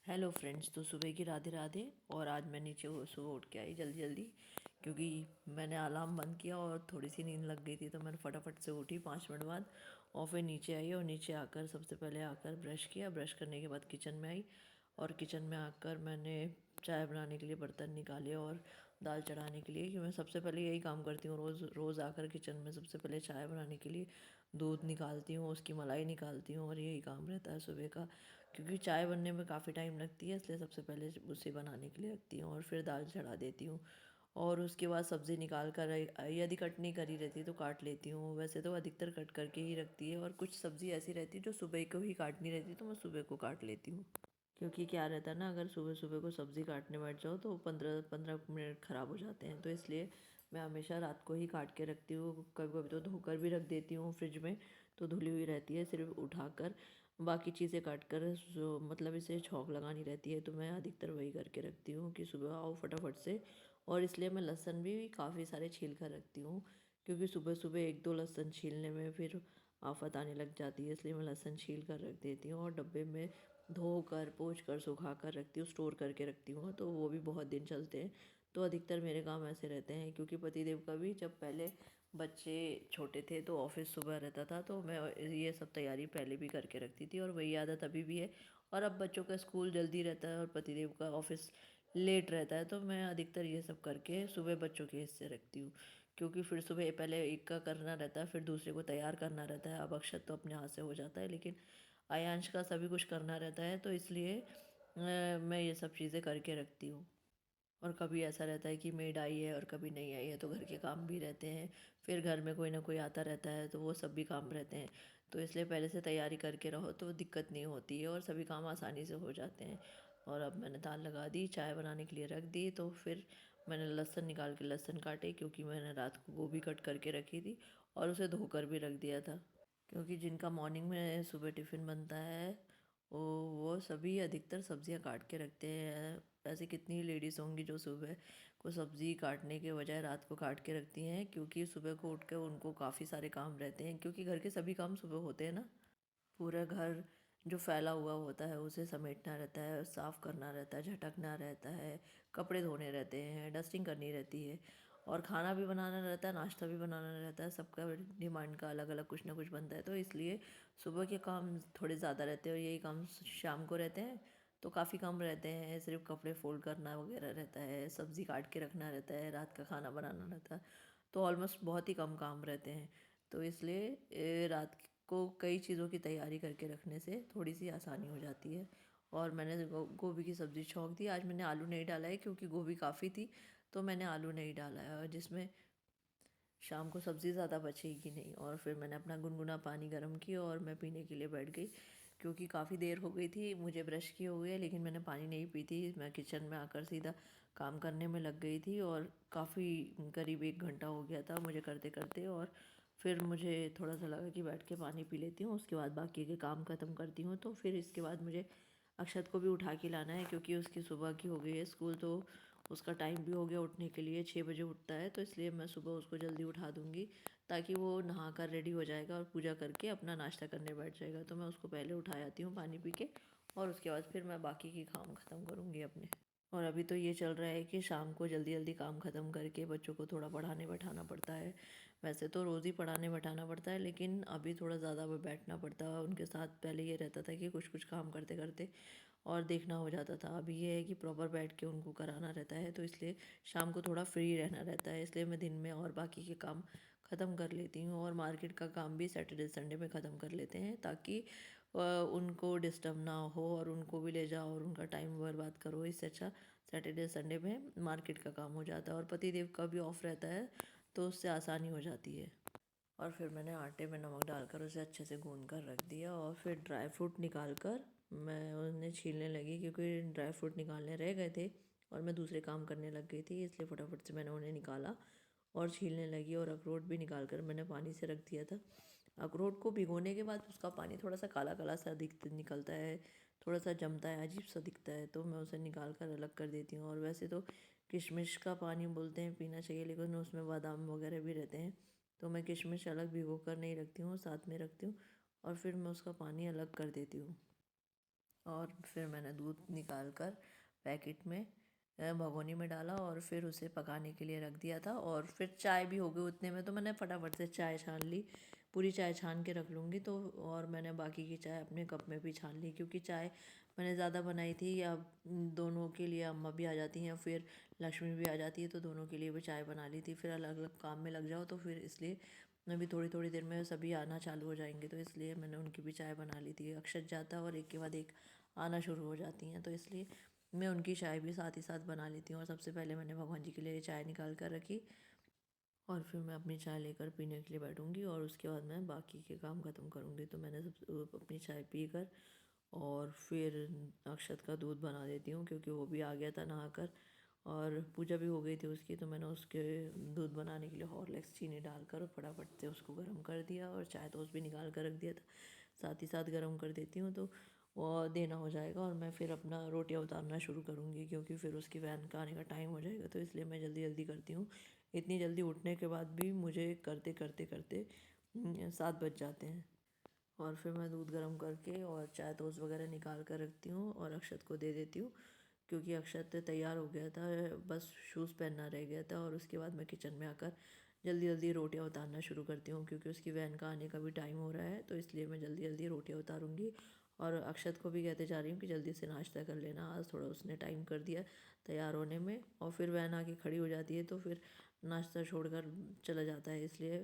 Hello friends. तो सुबह की राधे राधे। और आज मैं नीचे सुबह उठ के आई जल्दी जल्दी, क्योंकि मैंने अलार्म बंद किया और थोड़ी सी नींद लग गई थी, तो मैंने फटाफट से उठी 5 मिनट बाद और फिर नीचे आई। और नीचे आकर सबसे पहले आकर ब्रश किया। ब्रश करने के बाद किचन में आई और किचन में आकर मैंने चाय बनाने के लिए बर्तन निकाले और दाल चढ़ाने के लिए, कि मैं सबसे पहले यही काम करती हूँ रोज़ रोज़ आकर किचन में। सबसे पहले चाय बनाने के लिए दूध निकालती हूँ, उसकी मलाई निकालती हूँ, और यही काम रहता है सुबह का, क्योंकि चाय बनने में काफ़ी टाइम लगती है, इसलिए सबसे पहले उसे बनाने के लिए रखती हूँ और फिर दाल चढ़ा देती हूँ। और उसके बाद सब्ज़ी निकाल कर यदि कट नहीं करी रहती तो काट लेती हूँ। वैसे तो अधिकतर कट करके ही रखती है, और कुछ सब्ज़ी ऐसी रहती है जो सुबह को ही काटनी रहती है, तो मैं सुबह को काट लेती हूँ। क्योंकि क्या रहता है ना, अगर सुबह सुबह को सब्ज़ी काटने बैठ जाओ तो 15-15 मिनट ख़राब हो जाते हैं, तो इसलिए मैं हमेशा रात को ही काट के रखती हूँ। कभी कभी तो धोकर भी रख देती हूँ फ्रिज में, तो धुली हुई रहती है, सिर्फ उठाकर बाकी चीज़ें काट कर मतलब इसे छौंक लगानी रहती है। तो मैं अधिकतर वही करके रखती हूँ कि सुबह आओ फटाफट से। और इसलिए मैं लहसुन भी काफ़ी सारे छील कर रखती हूँ, क्योंकि सुबह सुबह एक दो लहसुन छीलने में फिर आफत आने लग जाती है, इसलिए मैं लहसुन छील कर रख देती हूँ और डब्बे में धो कर पोंछ कर सुखा कर रखती हूँ, स्टोर करके रखती हूँ, तो वो भी बहुत दिन चलते हैं। तो अधिकतर मेरे काम ऐसे रहते हैं, क्योंकि पतिदेव का भी जब पहले बच्चे छोटे थे तो ऑफिस सुबह रहता था, तो मैं ये सब तैयारी पहले भी करके रखती थी और वही आदत अभी भी है। और अब बच्चों का स्कूल जल्दी रहता है और पतिदेव का ऑफिस लेट रहता है, तो मैं अधिकतर ये सब करके सुबह बच्चों के हिस्से रखती हूँ, क्योंकि फिर सुबह पहले एक का करना रहता है, फिर दूसरे को तैयार करना रहता है। अब अक्षत तो अपने हाथ से हो जाता है, लेकिन आयांश का सभी कुछ करना रहता है, तो इसलिए मैं ये सब चीज़ें करके रखती हूँ। और कभी ऐसा रहता है कि मेड आई है और कभी नहीं आई है, तो घर के काम भी रहते हैं। फिर घर में कोई ना कोई आता रहता है, तो वो सब भी काम रहते हैं, तो इसलिए पहले से तैयारी करके रहो तो दिक्कत नहीं होती है और सभी काम आसानी से हो जाते हैं। और अब मैंने दाल लगा दी, चाय बनाने के लिए रख दी, तो फिर मैंने लहसुन निकाल के लहसुन काटे, क्योंकि मैंने रात को गोभी कट करके रखी थी और उसे धोकर भी रख दिया था। क्योंकि जिनका मॉर्निंग में सुबह टिफ़िन बनता है वो सभी अधिकतर सब्जियां काट के रखते हैं। ऐसे कितनी लेडीज़ होंगी जो सुबह को सब्ज़ी काटने के बजाय रात को काट के रखती हैं, क्योंकि सुबह को उठ कर उनको काफ़ी सारे काम रहते हैं, क्योंकि घर के सभी काम सुबह होते हैं ना। पूरा घर जो फैला हुआ होता है उसे समेटना रहता है, साफ़ करना रहता है, झटकना रहता है, कपड़े धोने रहते हैं, डस्टिंग करनी रहती है, और खाना भी बनाना रहता है, नाश्ता भी बनाना रहता है। सबका डिमांड का अलग अलग कुछ ना कुछ बनता है, तो इसलिए सुबह के काम थोड़े ज़्यादा रहते हैं और यही काम शाम को रहते हैं। तो काफ़ी कम रहते हैं, सिर्फ कपड़े फोल्ड करना वगैरह रहता है, सब्ज़ी काट के रखना रहता है, रात का खाना बनाना रहता है, तो ऑलमोस्ट बहुत ही कम काम रहते हैं। तो इसलिए रात को कई चीज़ों की तैयारी करके रखने से थोड़ी सी आसानी हो जाती है। और मैंने गोभी की सब्ज़ी छौंक दी। आज मैंने आलू नहीं डाला है, क्योंकि गोभी काफ़ी थी, तो मैंने आलू नहीं डाला है, और जिसमें शाम को सब्ज़ी ज़्यादा बचेगी नहीं। और फिर मैंने अपना गुनगुना पानी गर्म किया और मैं पीने के लिए बैठ गई, क्योंकि काफ़ी देर हो गई थी मुझे ब्रश किए हुए, लेकिन मैंने पानी नहीं पी थी। मैं किचन में आकर सीधा काम करने में लग गई थी, और काफ़ी करीब 1 घंटा हो गया था मुझे करते करते। और फिर मुझे थोड़ा सा लगा कि बैठ के पानी पी लेती हूँ, उसके बाद बाकी के काम ख़त्म करती हूँ। तो फिर इसके बाद मुझे अक्षत को भी उठा के लाना है, क्योंकि उसकी सुबह की हो गई है स्कूल, तो उसका टाइम भी हो गया उठने के लिए। 6 बजे उठता है, तो इसलिए मैं सुबह उसको जल्दी उठा दूँगी, ताकि वो नहा कर रेडी हो जाएगा और पूजा करके अपना नाश्ता करने बैठ जाएगा। तो मैं उसको पहले उठा आती हूँ पानी पी के, और उसके बाद फिर मैं बाकी के काम ख़त्म करूँगी अपने। और अभी तो ये चल रहा है कि शाम को जल्दी जल्दी काम ख़त्म करके बच्चों को थोड़ा पढ़ाने बैठाना पड़ता है। वैसे तो रोज़ ही पढ़ाने बैठाना पड़ता है, लेकिन अभी थोड़ा ज़्यादा बैठना पड़ता है उनके साथ। पहले ये रहता था कि कुछ कुछ काम करते करते और देखना हो जाता था, अभी ये है कि प्रॉपर बैठ के उनको कराना रहता है, तो इसलिए शाम को थोड़ा फ्री रहना रहता है। इसलिए मैं दिन में और बाकी के काम ख़त्म कर लेती हूँ, और मार्केट का काम भी सैटरडे संडे में ख़त्म कर लेते हैं, ताकि उनको डिस्टर्ब ना हो, और उनको भी ले जाओ और उनका टाइम बर्बाद करो। इससे अच्छा सैटरडे संडे में मार्केट का काम हो जाता है, और पतिदेव का भी ऑफ रहता है, तो उससे आसानी हो जाती है। और फिर मैंने आटे में नमक डालकर उसे अच्छे से गूंद कर रख दिया, और फिर ड्राई फ्रूट निकाल कर मैं उन्हें छीलने लगी, क्योंकि ड्राई फ्रूट निकालने रह गए थे और मैं दूसरे काम करने लग गई थी, इसलिए फटाफट से मैंने उन्हें निकाला और छीलने लगी। और अखरोट भी निकाल कर मैंने पानी से रख दिया था। अखरोट को भिगोने के बाद उसका पानी थोड़ा सा काला काला सा निकलता है, थोड़ा सा जमता है, अजीब सा दिखता है, तो मैं उसे निकाल कर अलग कर देती हूँ। और वैसे तो किशमिश का पानी बोलते हैं पीना चाहिए, लेकिन उसमें बादाम वगैरह भी रहते हैं, तो मैं किशमिश अलग भिगो कर नहीं रखती हूँ, साथ में रखती हूँ, और फिर मैं उसका पानी अलग कर देती हूँ। और फिर मैंने दूध निकाल कर पैकेट में भगोनी में डाला और फिर उसे पकाने के लिए रख दिया था। और फिर चाय भी हो गई उतने में, तो मैंने फटाफट से चाय छान ली। पूरी चाय छान के रख लूँगी तो, और मैंने बाकी की चाय अपने कप में भी छान ली, क्योंकि चाय मैंने ज़्यादा बनाई थी। अब दोनों के लिए अम्मा भी आ जाती हैं, फिर लक्ष्मी भी आ जाती है, तो दोनों के लिए भी चाय बना ली थी। फिर अलग अलग काम में लग जाओ तो फिर इसलिए अभी थोड़ी थोड़ी देर में सभी आना चालू हो जाएंगे, तो इसलिए मैंने उनकी भी चाय बना ली थी। अक्षत जाता है और एक के बाद एक आना शुरू हो जाती हैं, तो इसलिए मैं उनकी चाय भी साथ ही साथ बना लेती हूँ। और सबसे पहले मैंने भगवान जी के लिए चाय निकाल कर रखी, और फिर मैं अपनी चाय लेकर पीने के लिए बैठूँगी, और उसके बाद मैं बाकी के काम ख़त्म करूँगी। तो मैंने सब अपनी चाय पी कर और फिर अक्षत का दूध बना देती हूँ, क्योंकि वो भी आ गया था नहाकर, और पूजा भी हो गई थी उसकी। तो मैंने उसके दूध बनाने के लिए हॉर्लिक्स चीनी डालकर और फटाफट से उसको गर्म कर दिया, और चाय तो उस भी निकाल कर रख दिया था, साथ ही साथ गर्म कर देती हूँ तो वो देना हो जाएगा। और मैं फिर अपना रोटियां उतारना शुरू करूँगी, क्योंकि फिर उसकी वैन का आने का टाइम हो जाएगा, तो इसलिए मैं जल्दी जल्दी करती हूँ। इतनी जल्दी उठने के बाद भी मुझे करते करते करते 7 बज जाते हैं। और फिर मैं दूध गर्म करके और चाय टोस्ट वगैरह निकाल कर रखती हूँ और अक्षत को दे देती हूँ, क्योंकि अक्षत तैयार हो गया था, बस शूज़ पहनना रह गया था। और उसके बाद मैं किचन में आकर जल्दी जल्दी रोटियां उतारना शुरू करती हूँ, क्योंकि उसकी वैन का आने का भी टाइम हो रहा है, तो इसलिए मैं जल्दी जल्दी रोटियां उतारूँगी। और अक्षत को भी कहते जा रही हूँ कि जल्दी से नाश्ता कर लेना, आज थोड़ा उसने टाइम कर दिया तैयार होने में। और फिर वैन आके खड़ी हो जाती है, तो फिर नाश्ता छोड़कर चला जाता है, इसलिए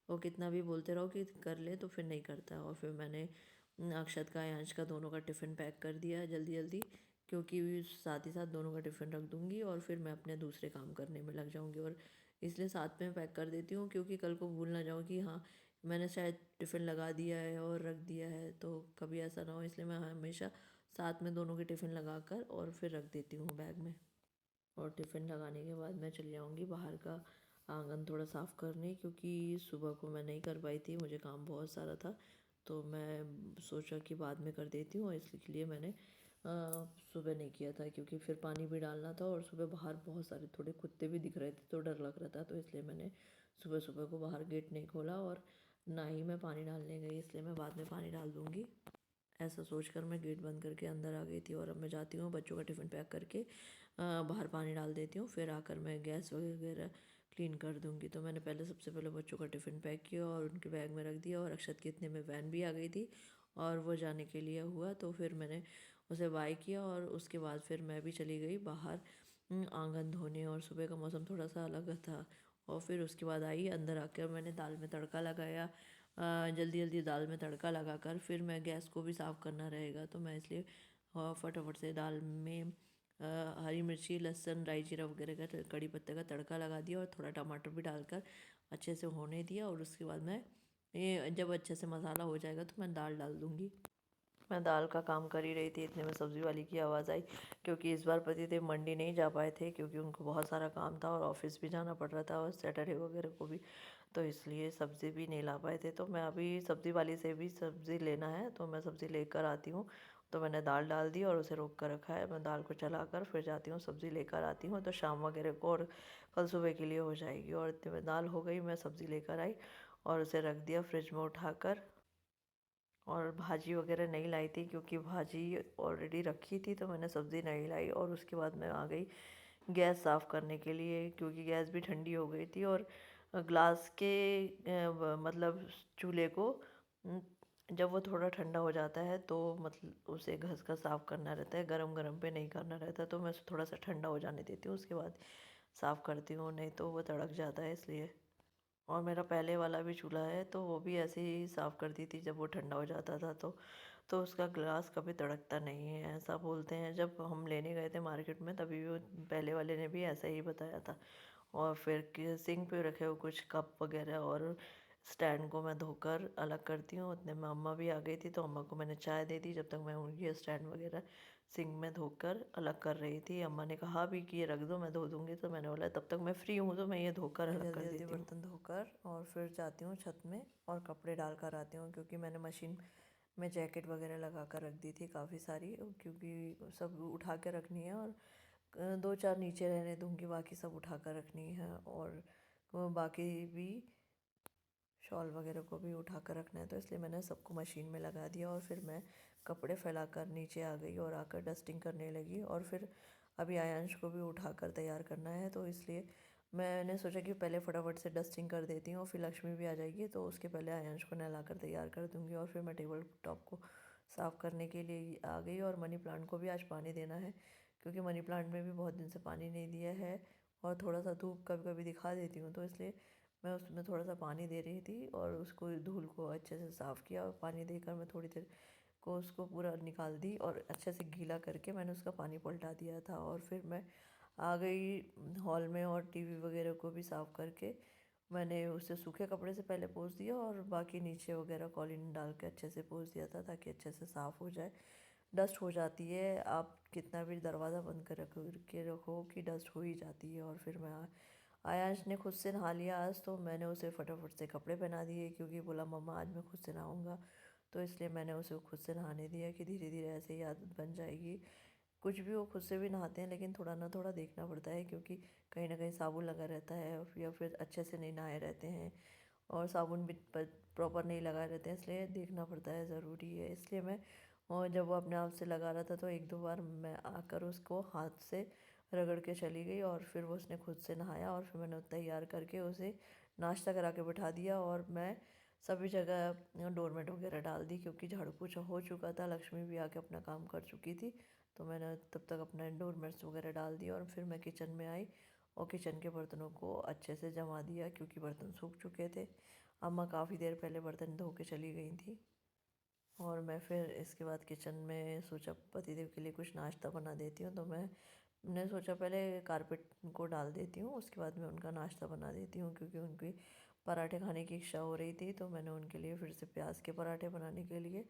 वो कितना भी बोलते रहो कि कर ले तो फिर नहीं करता। और फिर मैंने अक्षत का यांश का दोनों का टिफ़िन पैक कर दिया जल्दी जल्दी, क्योंकि साथ ही साथ दोनों का टिफ़िन रख दूँगी और फिर मैं अपने दूसरे काम करने में लग जाऊँगी। और इसलिए साथ में पैक कर देती हूँ, क्योंकि कल को भूल ना जाऊँ कि हाँ मैंने शायद टिफ़िन लगा दिया है और रख दिया है, तो कभी ऐसा ना हो, इसलिए मैं हमेशा साथ में दोनों के टिफ़िन लगा कर और फिर रख देती हूँ बैग में। और टिफ़िन लगाने के बाद मैं चली जाऊँगी बाहर का आंगन थोड़ा साफ़ करने, क्योंकि सुबह को मैं नहीं कर पाई थी, मुझे काम बहुत सारा था, तो मैं सोचा कि बाद में कर देती हूँ। और इसलिए मैंने सुबह नहीं किया था, क्योंकि फिर पानी भी डालना था, और सुबह बाहर बहुत सारे थोड़े कुत्ते भी दिख रहे थे, तो डर लग रहा था, तो इसलिए मैंने सुबह सुबह को बाहर गेट नहीं खोला और ना ही मैं पानी डालने गई, इसलिए मैं बाद में पानी डाल दूँगी। ऐसा सोचकर मैं गेट बंद करके अंदर आ गई थी। और अब मैं जाती हूँ बच्चों का टिफ़िन पैक करके बाहर पानी डाल देती हूँ, फिर आकर मैं गैस वगैरह क्लीन कर दूँगी। तो मैंने पहले सबसे पहले बच्चों का टिफ़िन पैक किया और उनके बैग में रख दिया, और अक्षत के इतने में वैन भी आ गई थी और वो जाने के लिए हुआ, तो फिर मैंने उसे बाय किया और उसके बाद फिर मैं भी चली गई बाहर आंगन धोने। और सुबह का मौसम थोड़ा सा अलग था, और फिर उसके बाद आई अंदर आकर मैंने दाल में तड़का लगाया। जल्दी जल्दी दाल में तड़का लगाकर फिर मैं गैस को भी साफ़ करना रहेगा, तो मैं इसलिए फटाफट से दाल में हरी मिर्ची लहसुन राई जीरा वगैरह का कड़ी पत्ते का तड़का लगा दिया, और थोड़ा टमाटर भी डालकर अच्छे से होने दिया। और उसके बाद मैं ये जब अच्छे से मसाला हो जाएगा तो मैं दाल डाल दूँगी। मैं दाल का काम कर ही रही थी, इतने में सब्ज़ी वाली की आवाज़ आई, क्योंकि इस बार पतिदेव मंडी नहीं जा पाए थे, क्योंकि उनको बहुत सारा काम था और ऑफिस भी जाना पड़ रहा था और सैटरडे वगैरह को भी, तो इसलिए सब्ज़ी भी नहीं ला पाए थे। तो मैं अभी सब्ज़ी वाली से भी सब्ज़ी लेना है, तो मैं सब्ज़ी लेकर आती हूँ। तो मैंने दाल डाल दी और उसे रोक कर रखा है, मैं दाल को चलाकर फिर जाती हूँ सब्ज़ी लेकर आती हूँ, तो शाम वगैरह को और कल सुबह के लिए हो जाएगी। और इतने में दाल हो गई, मैं सब्ज़ी लेकर आई और उसे रख दिया फ्रिज में उठाकर। और भाजी वगैरह नहीं लाई थी, क्योंकि भाजी ऑलरेडी रखी थी, तो मैंने सब्ज़ी नहीं लाई। और उसके बाद मैं आ गई गैस साफ़ करने के लिए, क्योंकि गैस भी ठंडी हो गई थी। और ग्लास के मतलब चूल्हे को अम, जब वो थोड़ा ठंडा हो जाता है तो मतलब उसे घस कर साफ़ करना रहता है, गरम गरम पे नहीं करना रहता, तो मैं उसे थोड़ा सा ठंडा हो जाने देती हूँ, उसके बाद साफ़ करती हूँ, नहीं तो वो तड़क जाता है इसलिए। और मेरा पहले वाला भी चूल्हा है, तो वो भी ऐसे ही साफ़ करती थी जब वो ठंडा हो जाता था, तो उसका ग्लास कभी तड़कता नहीं है, ऐसा बोलते हैं। जब हम लेने गए थे मार्केट में तभी भी वो पहले वाले ने भी ऐसा ही बताया था। और फिर सिंक पे रखे हुए कुछ कप वगैरह और स्टैंड को मैं धोकर अलग करती हूँ। उतने में अम्मा भी आ गई थी, तो अम्मा को मैंने चाय दे दी जब तक मैं उनकी स्टैंड वगैरह सिंक में धोकर अलग कर रही थी। अम्मा ने कहा भी कि ये रख दो मैं धो दूँगी, तो मैंने बोला तब तक मैं फ्री हूँ तो मैं ये धोकर अलग कर देती हूँ। बर्तन धोकर और फिर जाती हूँ छत में और कपड़े डाल कर आती हूँ, क्योंकि मैंने मशीन में जैकेट वगैरह लगा कर रख दी थी काफ़ी सारी, क्योंकि सब उठा के रखनी है। और 2-4 नीचे रहने दूँगी, बाकी सब उठा कर रखनी है। और बाकी भी शॉल वगैरह को भी उठा कर रखना है, तो इसलिए मैंने सबको मशीन में लगा दिया। और फिर मैं कपड़े फैलाकर नीचे आ गई और आकर डस्टिंग करने लगी। और फिर अभी आयांश को भी उठाकर तैयार करना है, तो इसलिए मैंने सोचा कि पहले फटाफट से डस्टिंग कर देती हूँ, फिर लक्ष्मी भी आ जाएगी तो उसके पहले आयांश को नहलाकर तैयार कर दूँगी। और फिर मैं टेबल टॉप को साफ़ करने के लिए आ गई। और मनी प्लांट को भी आज पानी देना है, क्योंकि मनी प्लांट में भी बहुत दिन से पानी नहीं दिया है और थोड़ा सा धूप कभी कभी दिखा देती हूँ, तो इसलिए मैं उसमें थोड़ा सा पानी दे रही थी। और उसको धूल को अच्छे से साफ़ किया और पानी देकर मैं थोड़ी देर को उसको पूरा निकाल दी और अच्छे से गीला करके मैंने उसका पानी पलटा दिया था। और फिर मैं आ गई हॉल में और टीवी वगैरह को भी साफ़ करके मैंने उसे सूखे कपड़े से पहले पोंछ दिया और बाकी नीचे वगैरह कॉलिन डाल के अच्छे से पोंछ दिया था, ताकि अच्छे से साफ़ हो जाए। डस्ट हो जाती है, आप कितना भी दरवाज़ा बंद कर रखो कि डस्ट हो ही जाती है। और फिर मैं आयांश ने खुद से नहा लिया आज, तो मैंने उसे फटाफट से कपड़े पहना दिए, क्योंकि बोला मम्मा आज मैं खुद से नहाऊंगा, तो इसलिए मैंने उसे खुद से नहाने दिया कि धीरे धीरे ऐसे ही आदत बन जाएगी। कुछ भी वो खुद से भी नहाते हैं, लेकिन थोड़ा ना थोड़ा देखना पड़ता है, क्योंकि कहीं ना कहीं साबुन लगा रहता है या फिर अच्छे से नहीं नहाए रहते हैं और साबुन भी प्रॉपर नहीं लगाए रहते हैं, इसलिए देखना पड़ता है, ज़रूरी है। इसलिए मैं और जब वो अपने आप से लगा रहा था तो एक दो बार मैं आकर उसको हाथ से रगड़ के चली गई और फिर वो उसने खुद से नहाया। और फिर मैंने तैयार करके उसे नाश्ता करा के बिठा दिया और मैं सभी जगह डोरमेट वगैरह डाल दी, क्योंकि झाड़ू पोछा हो चुका था, लक्ष्मी भी आके अपना काम कर चुकी थी, तो मैंने तब तक अपना डोरमेट्स वगैरह डाल दिया। और फिर मैं किचन में आई और किचन के बर्तनों को अच्छे से जमा दिया, क्योंकि बर्तन सूख चुके थे। अम्मा काफ़ी देर पहले बर्तन धो के चली गई थी। और मैं फिर इसके बाद किचन में सोचा पतिदेव के लिए कुछ नाश्ता बना देती हूँ, तो मैंने सोचा पहले कारपेट को डाल देती हूँ, उसके बाद में उनका नाश्ता बना देती हूँ, क्योंकि उनकी पराठे खाने की इच्छा हो रही थी। तो मैंने उनके लिए फिर से प्याज के पराठे बनाने के लिए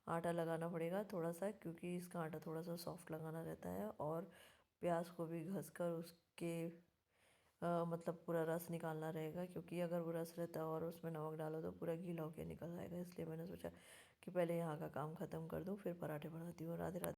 आटा लगाना पड़ेगा थोड़ा सा, क्योंकि इसका आटा थोड़ा सा सॉफ्ट लगाना रहता है। और प्याज को भी घस कर उसके मतलब पूरा रस निकालना रहेगा, क्योंकि अगर वो रस रहता है और उसमें नमक डालो तो पूरा गीला होकर निकल आएगा। इसलिए मैंने सोचा कि पहले यहाँ का काम ख़त्म कर दूँ, फिर पराठे बनाती हूँ। राधे राधे।